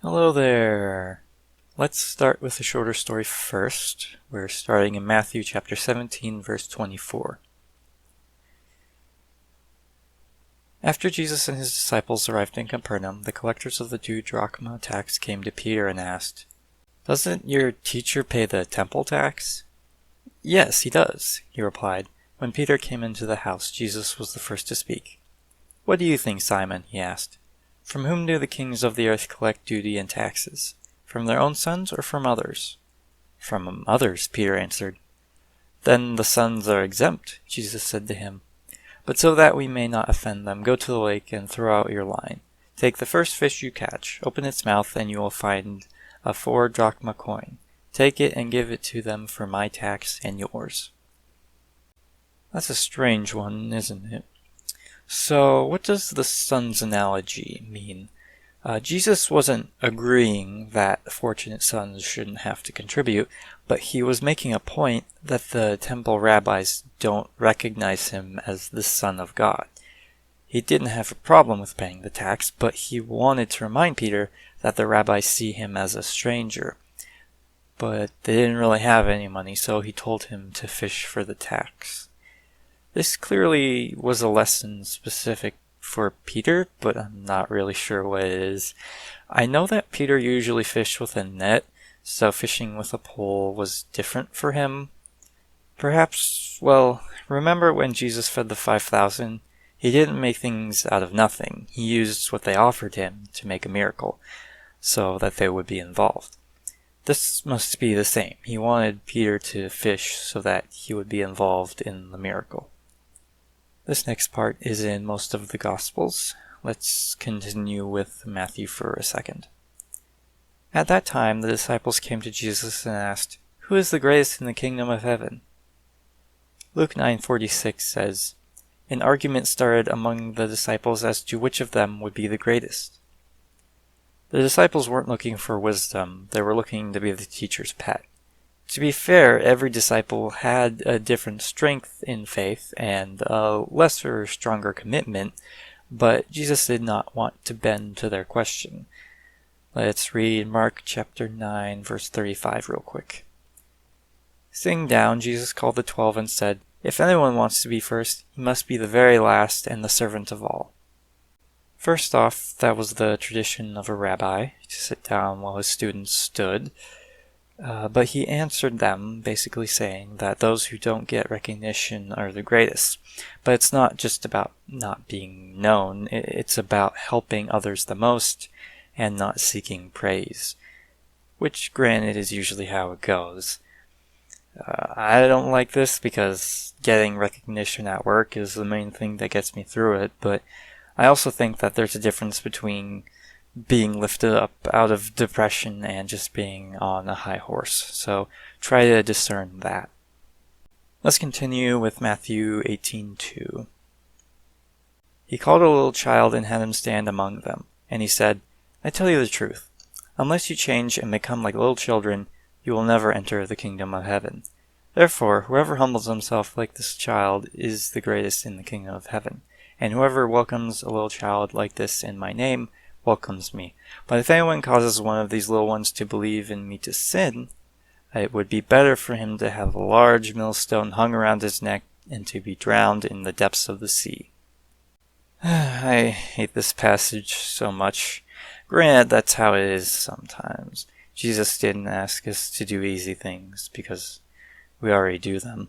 Hello there. Let's start with a shorter story first. We're starting in Matthew chapter 17, verse 24. After Jesus and his disciples arrived in Capernaum, the collectors of the 2 drachma tax came to Peter and asked, "Doesn't your teacher pay the temple tax?" "Yes, he does," he replied. When Peter came into the house, Jesus was the first to speak. "What do you think, Simon?" he asked. "From whom do the kings of the earth collect duty and taxes? From their own sons or from others?" "From others," Peter answered. "Then the sons are exempt," Jesus said to him. "But so that we may not offend them, go to the lake and throw out your line. Take the first fish you catch, open its mouth, and you will find a 4 drachma coin. Take it and give it to them for my tax and yours." That's a strange one, isn't it? So, what does the son's analogy mean? Jesus wasn't agreeing that fortunate sons shouldn't have to contribute, but he was making a point that the temple rabbis don't recognize him as the Son of God. He didn't have a problem with paying the tax, but he wanted to remind Peter that the rabbis see him as a stranger. But they didn't really have any money, so he told him to fish for the tax. This clearly was a lesson specific for Peter, but I'm not really sure what it is. I know that Peter usually fished with a net, so fishing with a pole was different for him. Perhaps, remember when Jesus fed the 5,000? He didn't make things out of nothing. He used what they offered him to make a miracle, so that they would be involved. This must be the same. He wanted Peter to fish so that he would be involved in the miracle. This next part is in most of the Gospels. Let's continue with Matthew for a second. At that time, the disciples came to Jesus and asked, "Who is the greatest in the kingdom of heaven?" Luke 9:46 says, "An argument started among the disciples as to which of them would be the greatest." The disciples weren't looking for wisdom, they were looking to be the teacher's pet. To be fair, every disciple had a different strength in faith and a lesser, stronger commitment, but Jesus did not want to bend to their question. Let's read Mark chapter 9, verse 35 real quick. Sitting down, Jesus called the 12 and said, "If anyone wants to be first, he must be the very last and the servant of all." First off, that was the tradition of a rabbi, to sit down while his students stood. But he answered them, basically saying that those who don't get recognition are the greatest. But it's not just about not being known, it's about helping others the most and not seeking praise. Which, granted, is usually how it goes. I don't like this because getting recognition at work is the main thing that gets me through it, but I also think that there's a difference between being lifted up out of depression and just being on a high horse. So try to discern that. Let's continue with Matthew 18:2. He called a little child and had him stand among them. And he said, "I tell you the truth, unless you change and become like little children, you will never enter the kingdom of heaven. Therefore, whoever humbles himself like this child is the greatest in the kingdom of heaven. And whoever welcomes a little child like this in my name welcomes me. But if anyone causes one of these little ones to believe in me to sin, it would be better for him to have a large millstone hung around his neck and to be drowned in the depths of the sea." I hate this passage so much. Granted, that's how it is sometimes. Jesus didn't ask us to do easy things because we already do them.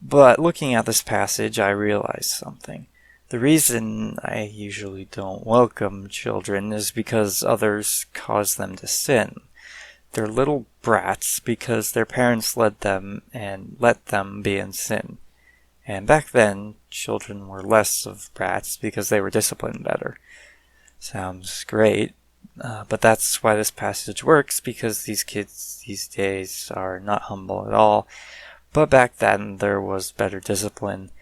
But looking at this passage, I realized something. The reason I usually don't welcome children is because others cause them to sin. They're little brats because their parents led them and let them be in sin. And back then, children were less of brats because they were disciplined better. Sounds great, but that's why this passage works, because these kids these days are not humble at all. But back then, there was better discipline.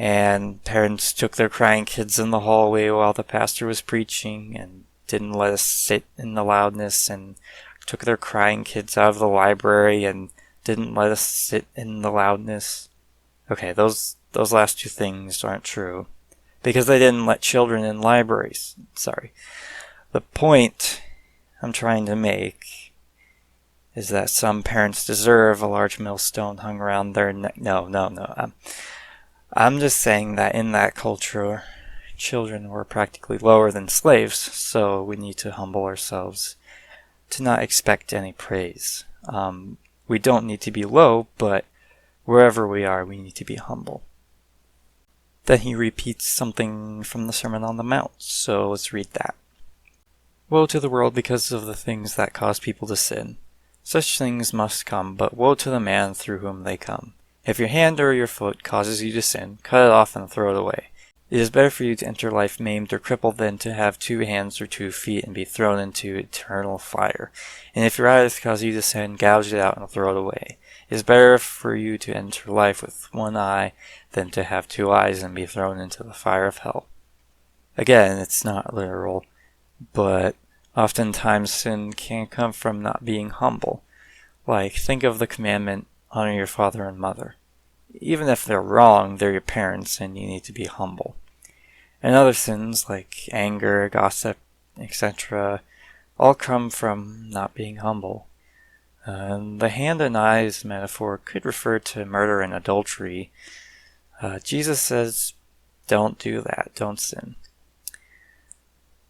And parents took their crying kids in the hallway while the pastor was preaching and didn't let us sit in the loudness, and took their crying kids out of the library and didn't let us sit in the loudness. Okay, those last two things aren't true, because they didn't let children in libraries. Sorry. The point I'm trying to make is that some parents deserve a large millstone hung around their neck. No. I'm just saying that in that culture, children were practically lower than slaves, so we need to humble ourselves to not expect any praise. We don't need to be low, but wherever we are, we need to be humble. Then he repeats something from the Sermon on the Mount, so let's read that. Woe to the world because of the things that cause people to sin. Such things must come, but woe to the man through whom they come. If your hand or your foot causes you to sin, cut it off and throw it away. It is better for you to enter life maimed or crippled than to have 2 hands or 2 feet and be thrown into eternal fire. And if your eye causes you to sin, gouge it out and throw it away. It is better for you to enter life with 1 eye than to have 2 eyes and be thrown into the fire of hell. Again, it's not literal, but oftentimes sin can come from not being humble. Like, think of the commandment, honor your father and mother. Even if they're wrong, they're your parents and you need to be humble. And other sins like anger, gossip, etc. all come from not being humble. The hand and eyes metaphor could refer to murder and adultery. Jesus says, don't do that, don't sin.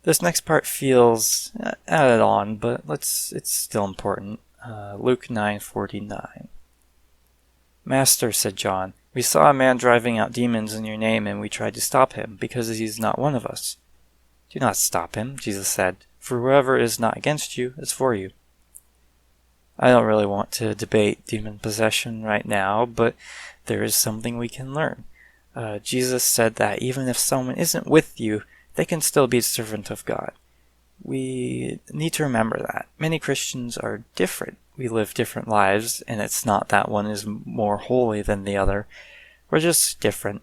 This next part feels added on, but it's still important. Luke 9:49. Master, said John, we saw a man driving out demons in your name, and we tried to stop him, because he is not one of us. Do not stop him, Jesus said, for whoever is not against you is for you. I don't really want to debate demon possession right now, but there is something we can learn. Jesus said that even if someone isn't with you, they can still be a servant of God. We need to remember that. Many Christians are different. We live different lives, and it's not that one is more holy than the other. We're just different.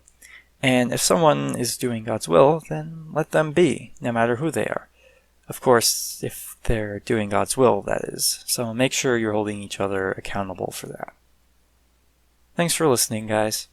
And if someone is doing God's will, then let them be, no matter who they are. Of course, if they're doing God's will, that is. So make sure you're holding each other accountable for that. Thanks for listening, guys.